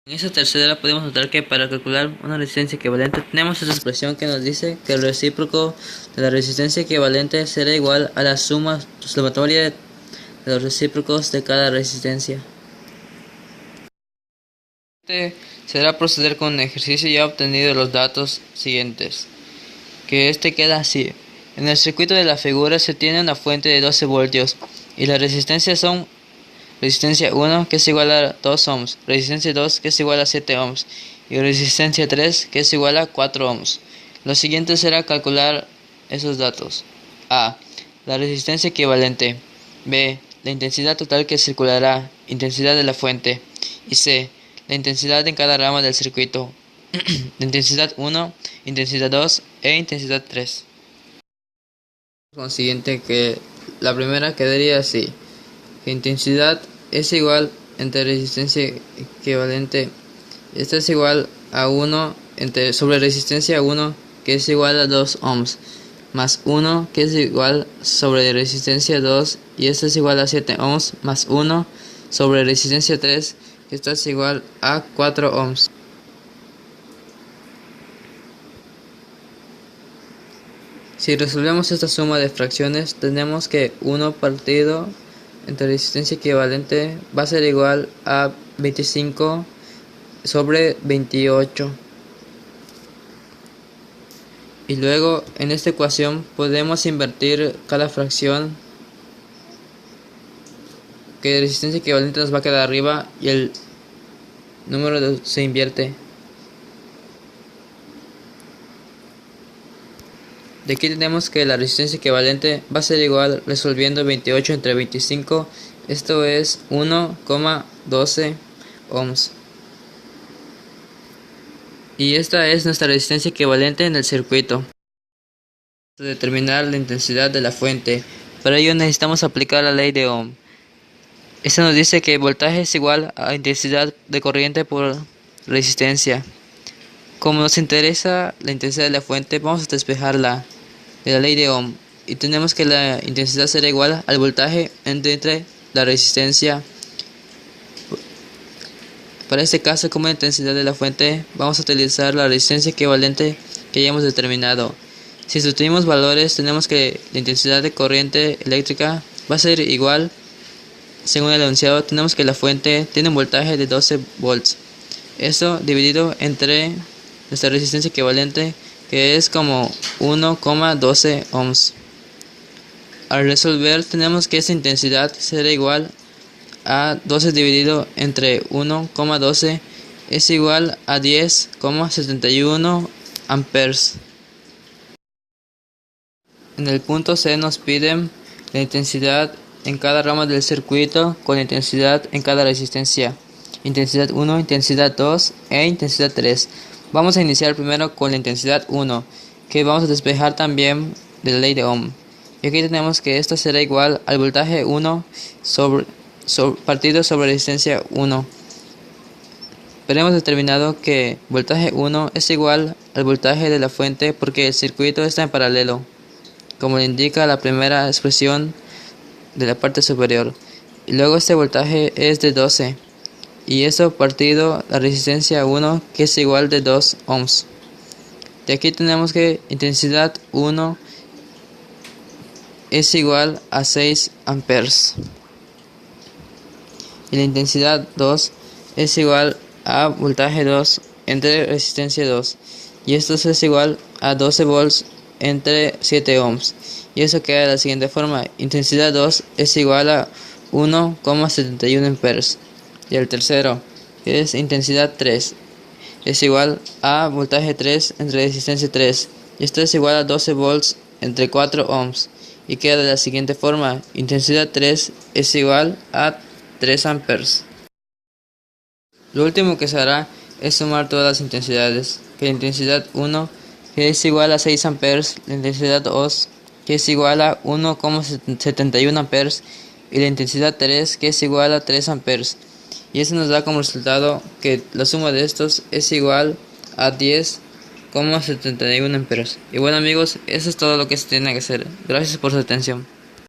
En esta tercera podemos notar que para calcular una resistencia equivalente tenemos esta expresión que nos dice que el recíproco de la resistencia equivalente será igual a la sumatoria de los recíprocos de cada resistencia. Será proceder con un ejercicio ya obtenido los datos siguientes, que queda así. En el circuito de la figura se tiene una fuente de 12 voltios y las resistencias son resistencia 1 que es igual a 2 ohms, resistencia 2 que es igual a 7 ohms y resistencia 3 que es igual a 4 ohms. Lo siguiente será calcular esos datos. A. La resistencia equivalente. B. La intensidad total que circulará, intensidad de la fuente. Y C. La intensidad en cada rama del circuito. Intensidad 1, intensidad 2 e intensidad 3. Consiguiente que la primera quedaría así. Que intensidad es igual entre resistencia equivalente. Esta es igual a 1 sobre resistencia 1 que es igual a 2 ohms más 1 que es igual sobre resistencia 2 y esta es igual a 7 ohms más 1 sobre resistencia 3 que esta es igual a 4 ohms. Si resolvemos esta suma de fracciones tenemos que 1 partido entre resistencia equivalente va a ser igual a 25 sobre 28. Y luego en esta ecuación podemos invertir cada fracción, que resistencia equivalente nos va a quedar arriba y el número se invierte. De aquí tenemos que la resistencia equivalente va a ser igual, resolviendo 28 entre 25, esto es 1,12 ohms. Y esta es nuestra resistencia equivalente en el circuito. Para determinar la intensidad de la fuente, para ello necesitamos aplicar la ley de Ohm. Esta nos dice que voltaje es igual a intensidad de corriente por resistencia. Como nos interesa la intensidad de la fuente, vamos a despejarla de la ley de Ohm y tenemos que la intensidad será igual al voltaje entre la resistencia. Para este caso, como la intensidad de la fuente, vamos a utilizar la resistencia equivalente que ya hemos determinado. Si sustituimos valores, tenemos que la intensidad de corriente eléctrica va a ser igual, según el enunciado, tenemos que la fuente tiene un voltaje de 12 volts. Esto dividido entre nuestra resistencia equivalente, que es como 1,12 ohms. Al resolver tenemos que esta intensidad será igual a 12 dividido entre 1,12 es igual a 10,71 amperes. En el punto C nos piden la intensidad en cada rama del circuito con la intensidad en cada resistencia. Intensidad 1, intensidad 2 e intensidad 3. Vamos a iniciar primero con la intensidad 1, que vamos a despejar también de la ley de Ohm. Y aquí tenemos que esto será igual al voltaje 1 partido sobre resistencia 1. Pero hemos determinado que voltaje 1 es igual al voltaje de la fuente porque el circuito está en paralelo, como le indica la primera expresión de la parte superior. Y luego este voltaje es de 12. Y eso partido la resistencia 1 que es igual de 2 ohms. De aquí tenemos que intensidad 1 es igual a 6 amperes. Y la intensidad 2 es igual a voltaje 2 entre resistencia 2. Y esto es igual a 12 volts entre 7 ohms. Y eso queda de la siguiente forma. Intensidad 2 es igual a 1,71 amperes. Y el tercero, que es intensidad 3, es igual a voltaje 3 entre resistencia 3. Y esto es igual a 12 volts entre 4 ohms. Y queda de la siguiente forma. Intensidad 3 es igual a 3 amperes. Lo último que se hará es sumar todas las intensidades. Que la intensidad 1 que es igual a 6 amperes, la intensidad 2 que es igual a 1,71 amperes y la intensidad 3 que es igual a 3 amperes. Y eso nos da como resultado que la suma de estos es igual a 10,71 amperes. Y bueno amigos, eso es todo lo que se tiene que hacer. Gracias por su atención.